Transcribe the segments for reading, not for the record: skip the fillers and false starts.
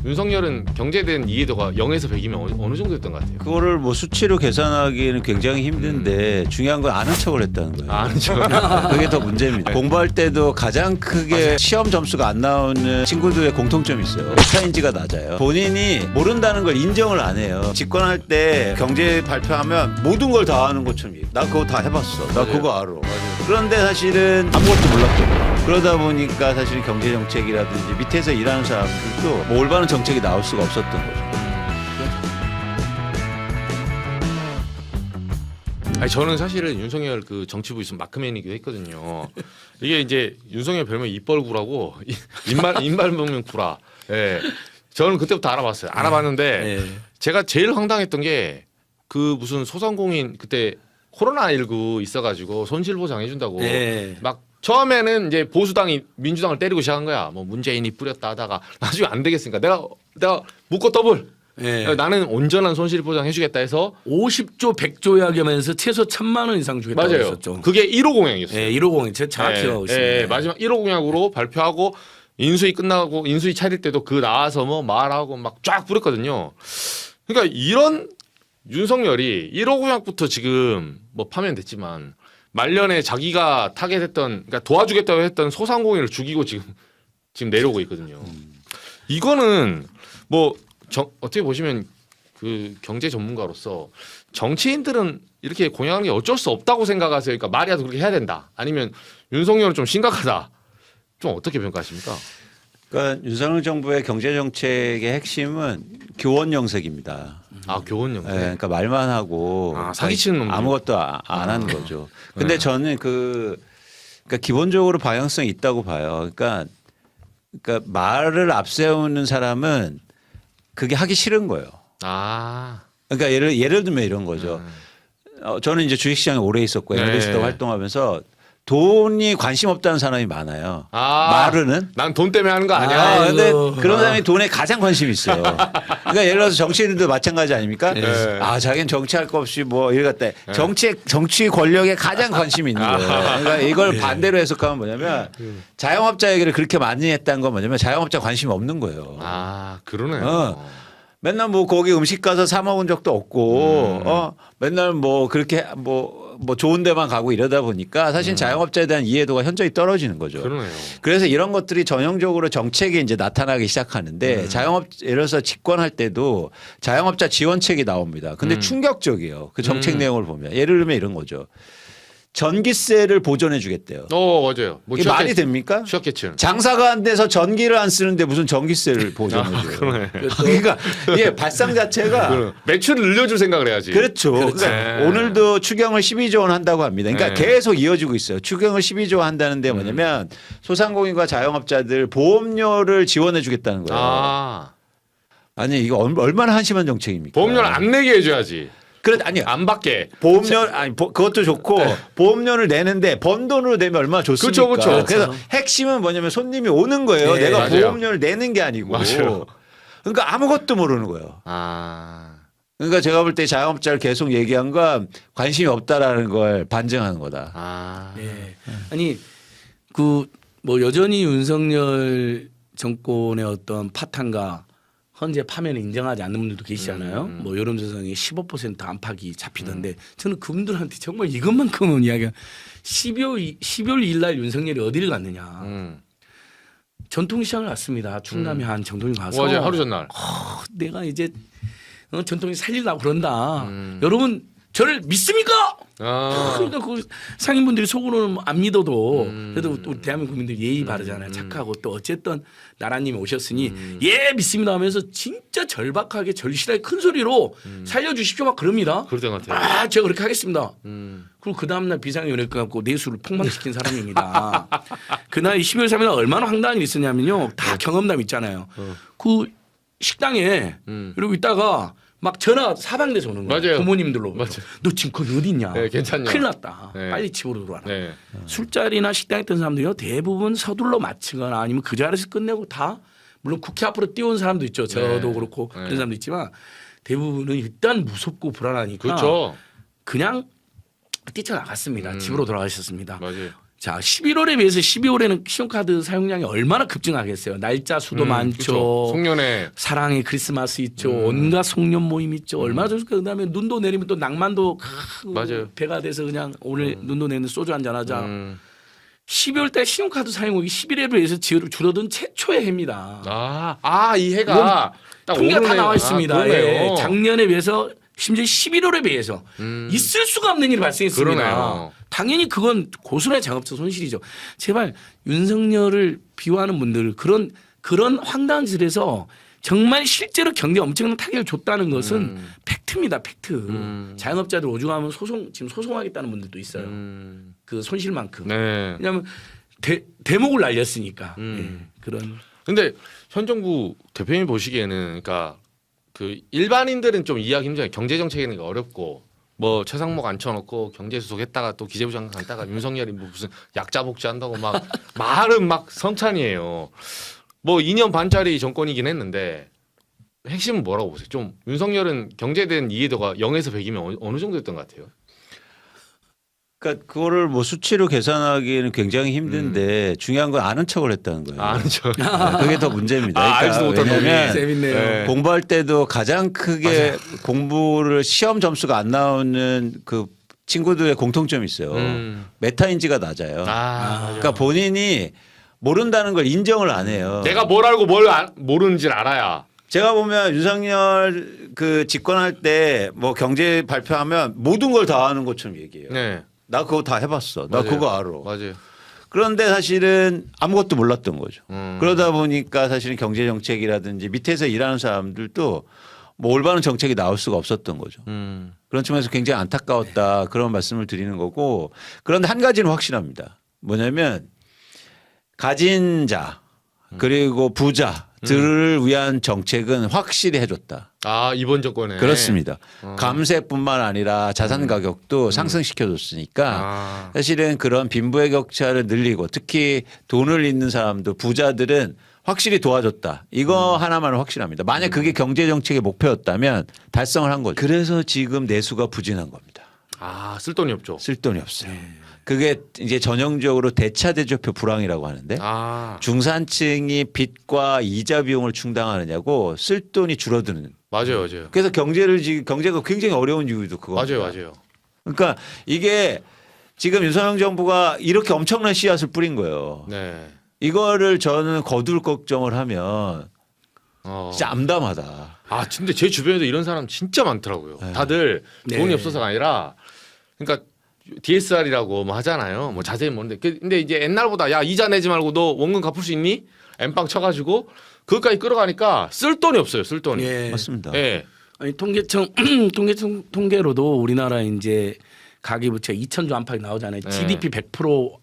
윤석열은 경제에 대한 이해도가 0에서 100이면 어느 정도였던 것 같아요? 그거를 뭐 수치로 계산하기는 굉장히 힘든데 중요한 건 아는 척을 했다는 거예요. 아는 척. 그게 더 문제입니다. 공부할 때도 가장 크게 시험 점수가 안 나오는 친구들의 공통점이 있어요. 메타인지가 낮아요. 본인이 모른다는 걸 인정을 안 해요. 집권할 때 경제 발표하면 모든 걸 다 아는 것처럼 얘기해. 나 그거 다 해봤어. 나 맞아요. 그거 알아. 그런데 사실은 아무것도 몰랐거든요. 그러다 보니까 사실 경제 정책이라든지 밑에서 일하는 사람들도 뭐 올바른 정책이 나올 수가 없었던 거죠. 아니 저는 사실은 윤석열 그 정치부 있으면 마크맨이기도 했거든요. 이게 이제 윤석열 별명 입벌구라고 입말 먹는 구라. 예. 저는 그때부터 알아봤어요. 알아봤는데 제가 제일 황당했던 게 그 무슨 소상공인 그때 코로나19 있어가지고 손실보상 해준다고 막 처음에는 이제 보수당이 민주당을 때리고 시작한 거야. 뭐 문재인이 뿌렸다 하다가 나중에 안 되겠으니까 내가 묶어 더블. 나는 온전한 손실보상 해주겠다 해서 50조 100조 이야기하면서 최소 1,000만 원 이상 주겠다고 맞아요. 했었죠. 그게 1호 공약이었어요. 네, 1호 공약 제가 정확히 하고 있습니다. 마지막 1호 공약으로 발표하고 인수위 끝나고 인수위 차릴 때도 그 나와서 뭐 말하고 막 쫙 뿌렸거든요. 그러니까 이런 윤석열이 1호 공약부터 지금 뭐 파면됐지만 말년에 자기가 타겟했던 그러니까 도와주겠다고 했던 소상공인을 죽이고 지금 내려오고 있거든요. 이거는 뭐 어떻게 보시면 그 경제 전문가로서 정치인들은 이렇게 공약하는 게 어쩔 수 없다고 생각하세요? 그러니까 말이라도 그렇게 해야 된다. 아니면 윤석열은 좀 심각하다. 좀 어떻게 평가하십니까? 그러니까 윤석열 정부의 경제 정책의 핵심은 교원 영색입니다. 아 교원 영색. 그러니까 말만 하고 사기치는 놈들. 아무것도 안 하는 거죠. 근데 저는 그러니까 기본적으로 방향성이 있다고 봐요. 그러니까 말을 앞세우는 사람은 그게 하기 싫은 거예요. 그러니까 예를 들면 이런 거죠. 저는 이제 주식시장에 오래 있었고 앵글리스트 활동하면서 돈이 관심 없다는 사람이 많아요. 말은 난 돈 때문에 하는 거 아니야. 근데 그런 사람이 돈에 가장 관심이 있어요. 그러니까 예를 들어서 정치인들도 마찬가지 아닙니까? 자기는 정치할 거 없이 뭐 이러겠다. 정치 권력에 가장 관심이 있는 거예요. 그러니까 이걸 반대로 해석하면 뭐냐면 자영업자 얘기를 그렇게 많이 했다는 건 뭐냐면 자영업자 관심이 없는 거예요. 그러네요. 맨날 뭐 거기 음식 가서 사 먹은 적도 없고, 맨날 뭐 그렇게 뭐 좋은 데만 가고 이러다 보니까 사실 자영업자에 대한 이해도가 현저히 떨어지는 거죠. 그러네요. 그래서 이런 것들이 전형적으로 정책에 이제 나타나기 시작하는데 예를 들어서 집권할 때도 자영업자 지원책이 나옵니다. 근데 충격적이에요. 그 정책 내용을 보면. 예를 들면 이런 거죠. 전기세를 보존해 주겠대요. 맞아요. 뭐 이게 말이 됩니까? 취약계층. 장사가 안 돼서 전기를 안 쓰는데 무슨 전기세를 보존해 줘요. 그러니까 이게 발상 자체가 매출을 늘려줄 생각을 해야지. 그렇죠. 그러니까 오늘도 추경을 12조 원 한다고 합니다. 그러니까 계속 이어지고 있어요. 추경을 12조 원 한다는데 뭐냐면 소상공인과 자영업자들 보험료를 지원해 주겠다는 거예요. 아니 이거 얼마나 한심한 정책입니까? 보험료를 안 내게 해줘야지. 아니요. 안 받게. 보험료 그것도 좋고 보험료를 내는데 번 돈으로 내면 얼마나 좋습니까? 그렇죠. 그래서 핵심은 뭐냐면 손님이 오는 거예요. 내가 맞아요. 보험료를 내는 게 아니고. 맞아요. 그러니까 아무것도 모르는 거예요. 그러니까 제가 볼 때 자영업자를 계속 얘기한 건 관심이 없다라는 걸 반증하는 거다. 아니 그 뭐 여전히 윤석열 정권의 어떤 파탄과 현재 파면을 인정하지 않는 분들도 계시잖아요. 뭐 여론조사에 15% 안팎이 잡히던데 저는 그분들한테 정말 이것만큼은 이야기가 12월 2일 날 윤석열이 어디를 갔느냐. 전통시장을 갔습니다. 충남의 한 정통이 가서. 맞아요. 하루 전날. 내가 이제 전통이 살리려고 그런다. 여러분 저를 믿습니까? 그러니까 그 상인분들이 속으로는 안 믿어도 그래도 우리 대한민국 국민들 예의 바르잖아요. 착하고 또 어쨌든 나라님이 오셨으니 믿습니다 하면서 진짜 절박하게 절실하게 큰 소리로 살려주십시오 막 그럽니다. 그럴 것 같아요. 제가 그렇게 하겠습니다. 그리고 그 다음날 비상위원회가 갖고 내수를 폭망시킨 사람입니다. 그날 12월 3일 날 얼마나 황당한 일이 있었냐면요. 다 경험담 있잖아요. 그 식당에 이러고 있다가 막 전화 사방에서 오는 거예요. 맞아요. 부모님들로. 맞아요. 너 지금 거기 어디 있냐. 괜찮냐. 큰일 났다. 빨리 집으로 들어와라. 술자리나 식당에 있던 사람들이요. 대부분 서둘러 마치거나 아니면 그 자리에서 끝내고 다 물론 국회 앞으로 뛰어온 사람도 있죠. 저도 그렇고 그런 사람도 있지만 대부분은 일단 무섭고 불안하니까 그렇죠. 그냥 뛰쳐나갔습니다. 집으로 돌아가셨습니다. 맞아요. 자, 11월에 비해서 12월에는 신용카드 사용량이 얼마나 급증하겠어요. 날짜 수도 많죠. 그쵸. 송년회. 사랑의 크리스마스 있죠. 온갖 송년 모임 있죠. 얼마나 좋을까. 그다음에 눈도 내리면 또 낭만도 맞아요. 배가 돼서 그냥 오늘 눈도 내리는 소주 한잔 하자. 12월 달 신용카드 사용액이 11월에 비해서 줄어든 최초의 해입니다. 이 해가 딱 통계가 다 오르네요. 나와 있습니다. 그러네요. 예, 작년에 비해서 심지어 11월에 비해서 있을 수가 없는 일이 발생했습니다. 그러네요. 당연히 그건 고스란히 자업자 손실이죠. 제발 윤석열을 비호하는 분들 그런 황당한 짓에서 정말 실제로 경제 엄청난 타격을 줬다는 것은 팩트입니다. 팩트. 자영업자들 오죽하면 지금 소송하겠다는 분들도 있어요. 그 손실만큼. 네. 왜냐하면 대목을 날렸으니까. 예, 그런. 근데 현 정부 대표님 보시기에는 그러니까 그 일반인들은 좀 이해하기 힘들어요. 경제 정책에는 어렵고 뭐 최상목 앉혀놓고 경제 수속했다가 또 기재부 장관 갔다가 윤석열이 뭐 무슨 약자 복지한다고 막 말은 막 성찬이에요. 뭐 2년 반짜리 정권이긴 했는데 핵심은 뭐라고 보세요? 좀 윤석열은 경제에 대한 이해도가 0에서 100이면 어느 정도였던 것 같아요? 그러니까 그거를 뭐 수치로 계산하기에는 굉장히 힘든데 중요한 건 아는 척을 했다는 거예요. 아는 척. 그게 더 문제입니다. 알지도 못한 왜냐하면 놈이. 재밌네요. 네. 공부할 때도 가장 크게 공부를 시험 점수가 안 나오는 그 친구들의 공통점이 있어요. 메타인지가 낮아요. 그러니까 본인이 모른다는 걸 인정을 안 해요. 내가 뭘 알고 모르는지를 알아야. 제가 보면 윤석열 그 집권할 때 뭐 경제 발표하면 모든 걸 다 아는 것처럼 얘기해요. 네. 나 그거 다 해봤어. 나 맞아요. 그거 알아. 맞아요. 그런데 사실은 아무것도 몰랐던 거죠. 음. 그러다 보니까 사실은 경제 정책이라든지 밑에서 일하는 사람들도 뭐 올바른 정책이 나올 수가 없었던 거죠. 그런 측면에서 굉장히 안타까웠다 그런 말씀을 드리는 거고 그런데 한 가지는 확실합니다. 뭐냐면 가진 자 그리고 부자들을 위한 정책은 확실히 해줬다. 이번 정권에. 그렇습니다. 감세뿐만 아니라 자산 가격도 상승시켜줬으니까 사실은 그런 빈부의 격차를 늘리고 특히 돈을 있는 사람들 부자들은 확실히 도와줬다. 이거 하나만은 확실합니다. 만약 그게 경제 정책의 목표였다면 달성을 한 거죠. 그래서 지금 내수가 부진한 겁니다. 쓸 돈이 없죠. 쓸 돈이 없어요. 그게 이제 전형적으로 대차대조표 불황이라고 하는데 중산층이 빚과 이자 비용을 충당하느냐고 쓸 돈이 줄어드는. 맞아요. 그래서 경제가 굉장히 어려운 이유도 그거입니다. 맞아요. 그러니까 이게 지금 윤석열 정부가 이렇게 엄청난 씨앗을 뿌린 거예요. 네. 이거를 저는 거둘 걱정을 하면 진짜 암담하다. 근데 제 주변에도 이런 사람 진짜 많더라고요. 다들 돈이 네. 없어서가 아니라 그러니까 DSR이라고 뭐 하잖아요. 뭐 자세히 모르는데 근데 이제 옛날보다 야 이자 내지 말고 너 원금 갚을 수 있니? 엠빵 쳐가지고 그것까지 끌어가니까 쓸 돈이 없어요. 쓸 돈이. 예. 맞습니다. 예. 아니 통계청 통계로도 우리나라 이제 가계부채 2,000조 안팎이 나오잖아요. 네. GDP 100%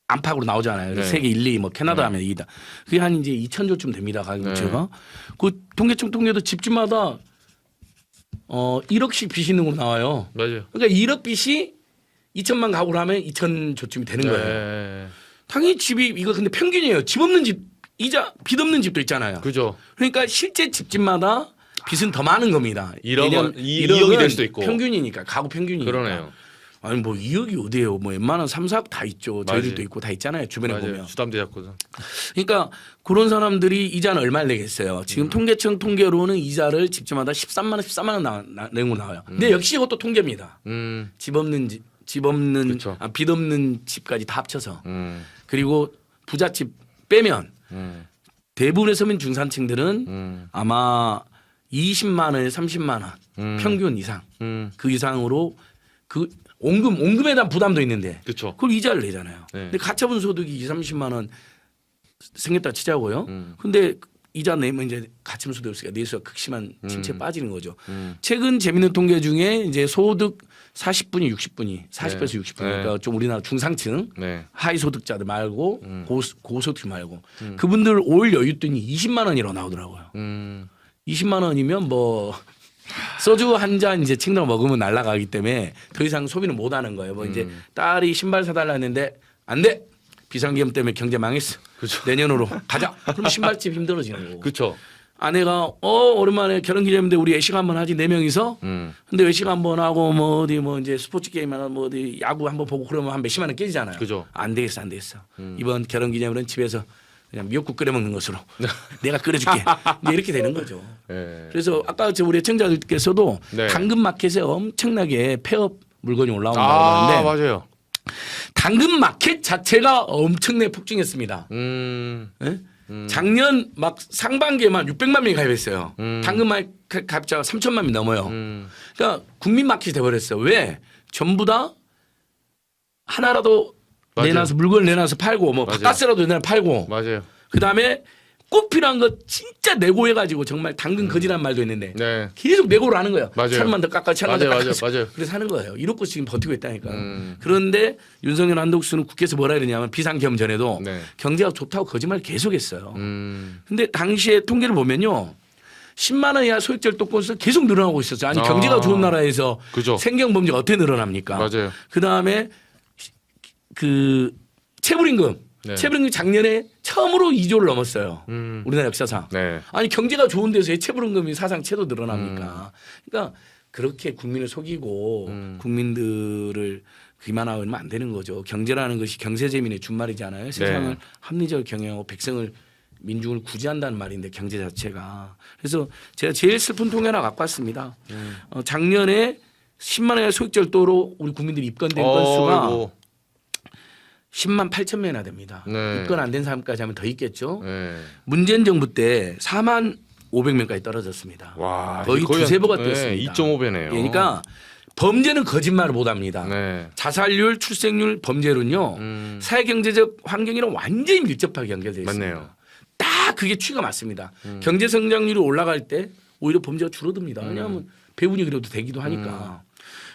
안팎으로 나오잖아요. 네. 세계 1, 2, 뭐 캐나다 하면 이기다. 그게 한 이제 2,000조쯤 됩니다. 가계부채가. 그 통계청 통계도 집집마다 1억씩 빚이 있는 걸로 나와요. 맞아요. 그러니까 1억 빚이 2천만 가구로 하면 2,000조쯤이 되는 거예요. 네. 당연히 집이 이거 근데 평균이에요. 집 없는 집 이자 빚 없는 집도 있잖아요. 그죠. 그러니까 실제 집집마다 빚은 더 많은 겁니다. 1억은 1억은 2억이 될 수도 있고. 평균이니까 가구 평균이니까. 그러네요. 아니 뭐 2억이 어디예요? 뭐 웬만한 3, 4억 다 있죠. 저희들도 맞아요. 있고 다 있잖아요. 주변에 맞아요. 보면. 주담대 잡고서. 그러니까 그런 사람들이 이자는 얼마를 내겠어요. 지금 통계청 통계로는 이자를 집집마다 13만 원, 14만 원 내는 거 나와요. 근데 역시 이것도 통계입니다. 빚 없는 그쵸. 빚 없는 집까지 다 합쳐서. 음. 그리고 부잣집 빼면 대부분의 서민 중산층들은 아마 20만 원에 30만 원 평균 이상 그 이상으로 그 온금에 대한 부담도 있는데 그쵸. 그걸 이자를 내잖아요. 네. 근데 가처분 소득이 20, 30만 원 생겼다 치자고요. 근데 이자 내면 이제 가처분 소득이 없으니까 내수가 극심한 침체에 빠지는 거죠. 최근 재밌는 통계 중에 이제 소득 40분이 60분이 40에서 60분 그러니까 좀 우리나라 중상층 네. 하위 소득자들 말고 고소득 말고 그분들 올 여윳돈이 20만 원이라고 나오더라고요. 20만 원이면 뭐 소주 한 잔 이제 친구랑 먹으면 날아가기 때문에 더 이상 소비는 못 하는 거예요. 뭐 이제 딸이 신발 사달라 했는데 안 돼. 비상계엄 때문에 경제 망했어. 그쵸. 내년으로 가자. 그럼 신발집 힘들어지는 거고. 그렇죠. 아내가 오랜만에 결혼기념인데 우리 외식 한번 하지 4명이서. 근데 외식 한번 하고 뭐 어디 뭐 이제 스포츠 게임 하나 뭐 어디 야구 한번 보고 그러면 한 몇십만 원 깨지잖아요. 그죠. 안 되겠어. 이번 결혼기념일은 집에서 그냥 미역국 끓여 먹는 것으로 내가 끓여줄게. 이제 이렇게 되는 거죠. 네. 그래서 아까 우리 애청자들께서도 네. 당근마켓에 엄청나게 폐업 물건이 올라온다고 하는데 맞아요. 당근마켓 자체가 엄청나게 폭증했습니다. 예? 작년 막 상반기에만 600만 명이 가입했어요. 당근마켓 가입자가 3천만 명이 넘어요. 그러니까 국민마켓이 돼버렸어요. 왜? 전부 다 하나라도 맞아요. 내놔서 물건을 내놔서 팔고 뭐 맞아요. 바카스라도 내놔 팔고 맞아요. 그다음에 꼭 필요한 거 진짜 내고 해가지고 정말 당근 거지란 말도 있는데 네. 계속 내고를 하는 거예요. 맞아요. 1,000만 더 깎아 1,000만 더 맞아요. 깎아. 맞아요. 그래서 하는 거예요. 이렇게 지금 버티고 있다니까. 그런데 윤석열 한덕수는 국회에서 뭐라 그러냐면 비상겸 전에도 네. 경제가 좋다고 거짓말 계속했어요. 음. 근데 당시에 통계를 보면요. 10만 원 이하 소액절도 건수 계속 늘어나고 있었어요. 아니 경제가 좋은 나라에서 그죠. 생경범죄가 어떻게 늘어납니까? 맞아요. 그다음에 그 체불임금. 네. 체불임금 작년에 처음으로 2조를 넘었어요. 우리나라 역사상. 네. 아니 경제가 좋은 데서 체불임금이 사상 최도 늘어납니까? 그러니까 그렇게 국민을 속이고 국민들을 기만하면 안 되는 거죠. 경제라는 것이 경세재민의 준말이잖아요. 세상을 합리적으로 경영하고 백성을 민중을 구제한다는 말인데 경제 자체가. 그래서 제가 제일 슬픈 통계 하나 갖고 왔습니다. 작년에 10만 원의 소액절도로 우리 국민들이 입건된 건수가 어이구. 10만 8천 명이나 됩니다. 네. 입건 안 된 사람까지 하면 더 있겠죠. 네. 문재인 정부 때 4만 500명까지 떨어졌습니다. 와, 거의 거의 두세 배가 네, 뛰었습니다. 2.5배네요. 그러니까 범죄는 거짓말을 못합니다. 네. 자살률, 출생률, 범죄론요. 사회경제적 환경이랑 완전히 밀접하게 연결되어 있습니다. 맞네요. 딱 그게 추이가 맞습니다. 경제 성장률이 올라갈 때 오히려 범죄가 줄어듭니다. 왜냐하면 배분이 그래도 되기도 하니까.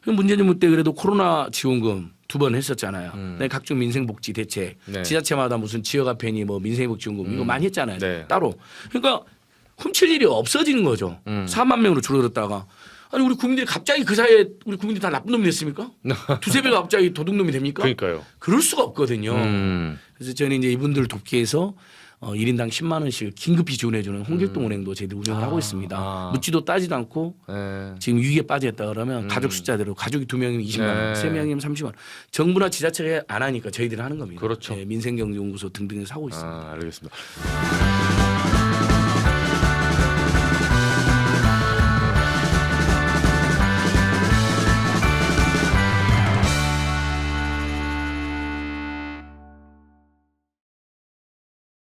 문재인 정부 때 그래도 코로나 지원금 2번 했었잖아요. 그다음에 각종 민생복지 대책, 네. 지자체마다 무슨 지역 앞에니 뭐 민생복지원금 이거 많이 했잖아요. 네. 따로. 그러니까 훔칠 일이 없어지는 거죠. 4만 명으로 줄어들었다가 아니 우리 국민들이 갑자기 그 사이에 우리 국민들이 다 나쁜 놈이 됐습니까? 두세 배가 갑자기 도둑놈이 됩니까? 그러니까요. 그럴 수가 없거든요. 그래서 저는 이제 이분들을 돕기 위해서 1인당 10만 원씩 긴급히 지원해주는 홍길동 은행도 저희들 운영을 하고 있습니다. 묻지도 따지도 않고 네. 지금 위기에 빠졌다 그러면 가족 숫자대로 가족이 2명이면 20만 원, 네. 3명이면 30만 원. 정부나 지자체가 안 하니까 저희들이 하는 겁니다. 그렇죠. 민생경제연구소 등등에서 하고 있습니다. 알겠습니다.